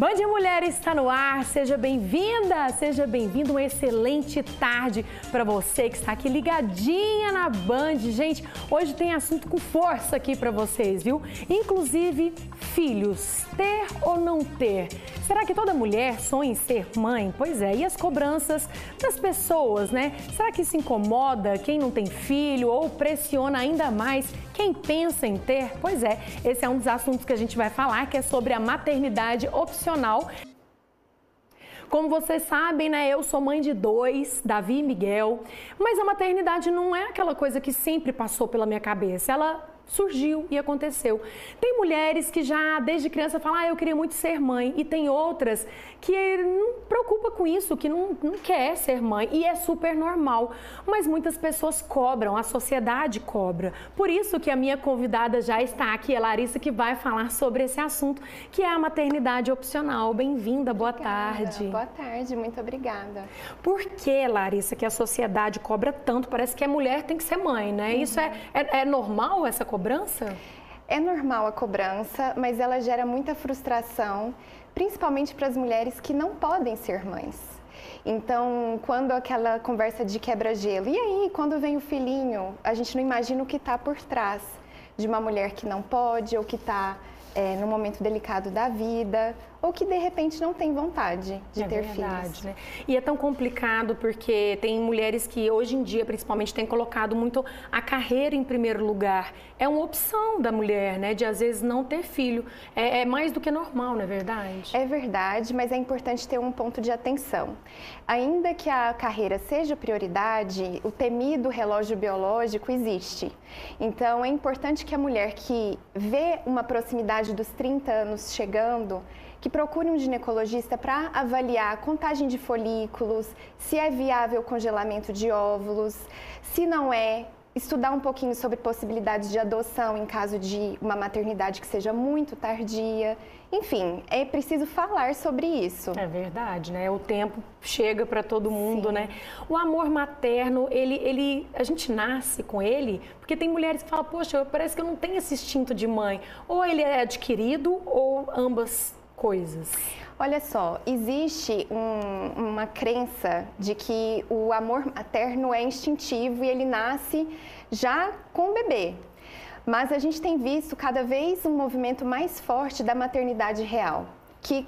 Band Mulher está no ar, seja bem-vinda, seja bem-vindo, uma excelente tarde para você que está aqui ligadinha na Band. Gente, hoje tem assunto com força aqui para vocês, viu? Inclusive, filhos, ter ou não ter? Será que toda mulher sonha em ser mãe? Pois é, e as cobranças das pessoas, né? Será que isso incomoda quem não tem filho ou pressiona ainda mais quem pensa em ter? Pois é, esse é um dos assuntos que a gente vai falar, que é sobre a maternidade opcional. Como vocês sabem, né, eu sou mãe de 2, Davi e Miguel, mas a maternidade não é aquela coisa que sempre passou pela minha cabeça, ela surgiu e aconteceu. Tem mulheres que já desde criança falam, eu queria muito ser mãe, e tem outras que não preocupa com isso, que não quer ser mãe, e é super normal. Mas muitas pessoas cobram, a sociedade cobra. Por isso que a minha convidada já está aqui, a Larissa, que vai falar sobre esse assunto, que é a maternidade opcional. Bem-vinda, boa tarde. Boa tarde, muito obrigada. Por que, Larissa, que a sociedade cobra tanto? Parece que a mulher tem que ser mãe, né? Isso é normal, essa cobrança? É normal a cobrança, mas ela gera muita frustração, principalmente para as mulheres que não podem ser mães. Então, quando aquela conversa de quebra-gelo, e aí, quando vem o filhinho, a gente não imagina o que está por trás de uma mulher que não pode ou que está num momento delicado da vida, ou que de repente não tem vontade de ter filhos. Né? E é tão complicado porque tem mulheres que hoje em dia, principalmente, têm colocado muito a carreira em primeiro lugar. É uma opção da mulher, né, de às vezes não ter filho. É mais do que normal, não é verdade? É verdade, mas é importante ter um ponto de atenção. Ainda que a carreira seja prioridade, o temido relógio biológico existe. Então, é importante que a mulher que vê uma proximidade dos 30 anos chegando, que procure um ginecologista para avaliar a contagem de folículos, se é viável o congelamento de óvulos, se não é, estudar um pouquinho sobre possibilidades de adoção em caso de uma maternidade que seja muito tardia. Enfim, é preciso falar sobre isso. É verdade, né? O tempo chega para todo mundo, Sim. né? O amor materno, a gente nasce com ele, porque tem mulheres que falam, poxa, parece que eu não tenho esse instinto de mãe. Ou ele é adquirido ou ambas coisas. Olha só, existe uma crença de que o amor materno é instintivo e ele nasce já com o bebê. Mas a gente tem visto cada vez um movimento mais forte da maternidade real, que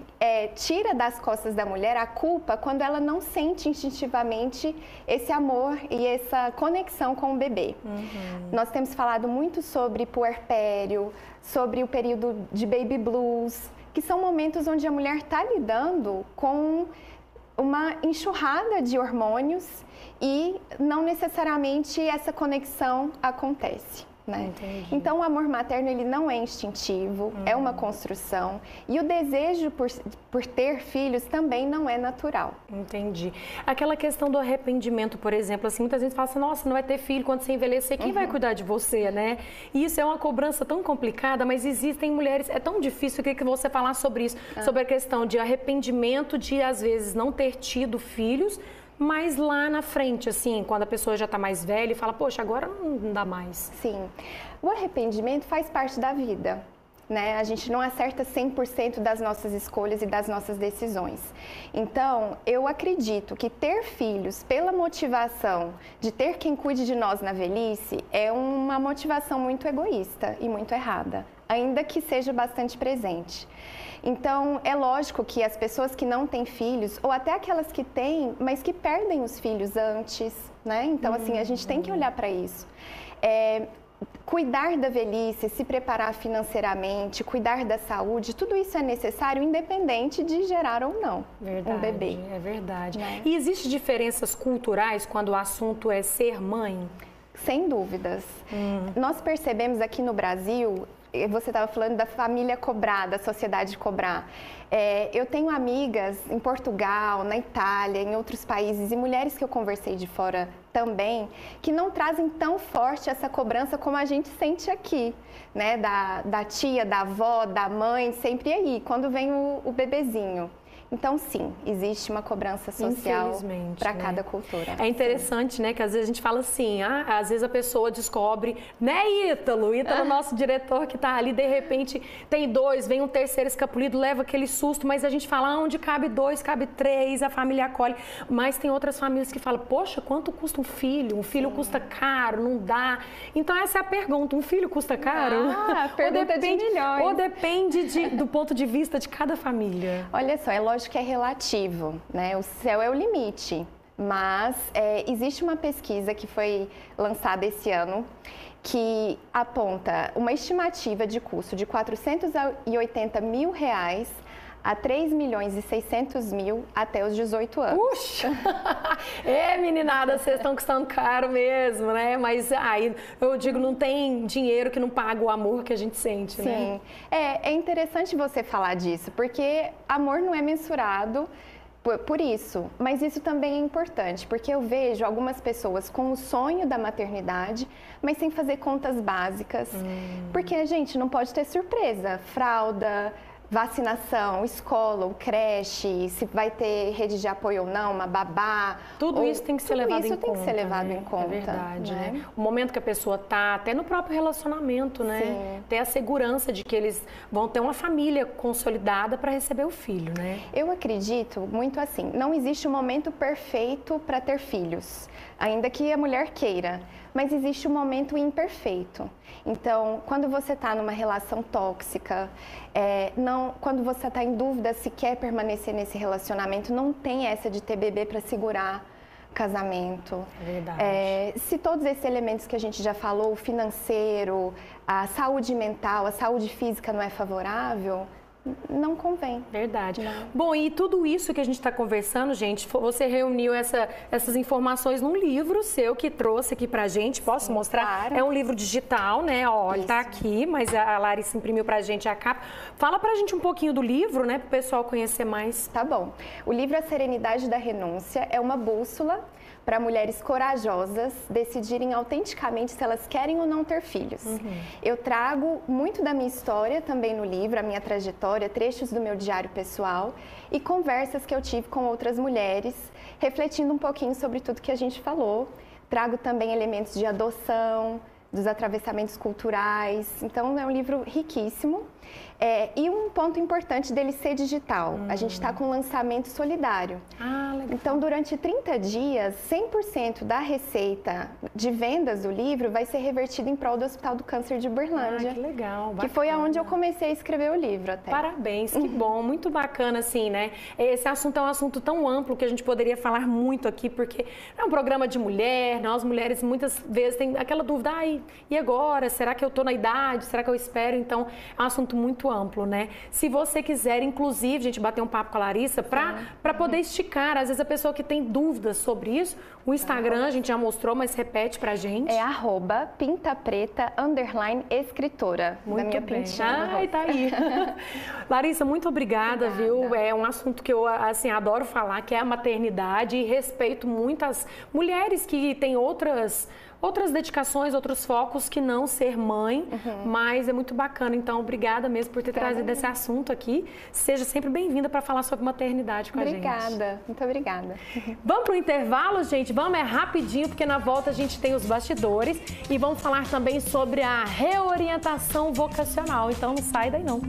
tira das costas da mulher a culpa quando ela não sente instintivamente esse amor e essa conexão com o bebê. Nós temos falado muito sobre puerpério, sobre o período de baby blues, que são momentos onde a mulher está lidando com uma enxurrada de hormônios e não necessariamente essa conexão acontece. Né? Então, o amor materno ele não é instintivo, é uma construção, e o desejo por ter filhos também não é natural. Entendi. Aquela questão do arrependimento, por exemplo, assim, muitas vezes fala assim, nossa, não vai ter filho quando você envelhecer, quem vai cuidar de você, né? E isso é uma cobrança tão complicada, mas existem mulheres, é tão difícil, eu queria que você falasse sobre isso, sobre a questão de arrependimento de, às vezes, não ter tido filhos, mas lá na frente, assim, quando a pessoa já está mais velha e fala, poxa, agora não dá mais. Sim, o arrependimento faz parte da vida, né? A gente não acerta 100% das nossas escolhas e das nossas decisões. Então, eu acredito que ter filhos pela motivação de ter quem cuide de nós na velhice é uma motivação muito egoísta e muito errada, ainda que seja bastante presente. Então, é lógico que as pessoas que não têm filhos, ou até aquelas que têm, mas que perdem os filhos antes, né? Então, assim, a gente tem que olhar para isso. Cuidar da velhice, se preparar financeiramente, cuidar da saúde, tudo isso é necessário, independente de gerar ou não um bebê. É verdade. Né? E existem diferenças culturais quando o assunto é ser mãe? Sem dúvidas. Nós percebemos aqui no Brasil, você estava falando da família cobrar, da sociedade cobrar. Eu tenho amigas em Portugal, na Itália, em outros países, e mulheres que eu conversei de fora também, que não trazem tão forte essa cobrança como a gente sente aqui, né? Da tia, da avó, da mãe, sempre aí, quando vem o bebezinho. Então, sim, existe uma cobrança social para cada cultura. É interessante, né, que às vezes a gente fala assim, às vezes a pessoa descobre, né, Ítalo, nosso diretor que tá ali, de repente tem 2, vem um terceiro escapulido, leva aquele susto, mas a gente fala, onde cabe 2, cabe 3, a família acolhe. Mas tem outras famílias que falam, poxa, quanto custa um filho? Um filho custa caro, não dá. Então essa é a pergunta, um filho custa caro? Pergunta de milhões. Ou depende do ponto de vista de cada família? Olha só, é lógico que é relativo, né? O céu é o limite, mas existe uma pesquisa que foi lançada esse ano que aponta uma estimativa de custo de R$480 mil a 3.600.000 até os 18 anos. Puxa! Meninada, vocês estão custando caro mesmo, né? Mas aí eu digo, não tem dinheiro que não paga o amor que a gente sente, né? Sim. É interessante você falar disso, porque amor não é mensurado por isso, mas isso também é importante, porque eu vejo algumas pessoas com o sonho da maternidade, mas sem fazer contas básicas, porque a gente não pode ter surpresa, fralda, vacinação, escola ou creche, se vai ter rede de apoio ou não, uma babá. Tudo isso tem que ser levado em conta. Tudo isso tem que ser levado em conta. É verdade, né? O momento que a pessoa tá, até no próprio relacionamento, né? Sim. Ter a segurança de que eles vão ter uma família consolidada para receber o filho, né? Eu acredito muito assim, não existe um momento perfeito para ter filhos, ainda que a mulher queira, mas existe um momento imperfeito. Então, quando você está numa relação tóxica, quando você está em dúvida se quer permanecer nesse relacionamento, não tem essa de ter bebê para segurar casamento. É verdade. Se todos esses elementos que a gente já falou, o financeiro, a saúde mental, a saúde física não é favorável, não convém. Verdade. Não. Bom, e tudo isso que a gente está conversando, gente, você reuniu essas informações num livro seu que trouxe aqui pra gente. Posso mostrar? Claro. É um livro digital, né? Ó, ele tá aqui, mas a Larissa imprimiu pra gente a capa. Fala pra gente um pouquinho do livro, né? Pro pessoal conhecer mais. Tá bom. O livro A Serenidade da Renúncia é uma bússola para mulheres corajosas decidirem autenticamente se elas querem ou não ter filhos. Eu trago muito da minha história também no livro, a minha trajetória, trechos do meu diário pessoal e conversas que eu tive com outras mulheres, refletindo um pouquinho sobre tudo que a gente falou. Trago também elementos de adoção, dos atravessamentos culturais. Então, é um livro riquíssimo. E um ponto importante dele ser digital. A gente está com um lançamento solidário. Legal. Então, durante 30 dias, 100% da receita de vendas do livro vai ser revertida em prol do Hospital do Câncer de Uberlândia. Que legal, bacana. Que foi aonde eu comecei a escrever o livro até. Parabéns, que bom, muito bacana assim, né? Esse assunto é um assunto tão amplo que a gente poderia falar muito aqui, porque é um programa de mulher, nós mulheres muitas vezes tem aquela dúvida, e agora? Será que eu tô na idade? Será que eu espero? Então, é um assunto muito amplo, né? Se você quiser, inclusive, a gente bater um papo com a Larissa para poder esticar, às vezes a pessoa que tem dúvidas sobre isso, o Instagram a gente já mostrou, mas repete pra gente. É @pintapreta_escritora. Muito da minha bem. pintinha. Tá aí. Larissa, muito obrigada, viu? É um assunto que eu, assim, adoro falar, que é a maternidade, e respeito muito as mulheres que têm outras dedicações, outros focos que não ser mãe, mas é muito bacana. Então, obrigada mesmo por ter trazido esse assunto aqui. Seja sempre bem-vinda para falar sobre maternidade com a gente. Obrigada, muito obrigada. Vamos pro intervalo, gente? Vamos, rapidinho, porque na volta a gente tem os bastidores e vamos falar também sobre a reorientação vocacional. Então, não sai daí não.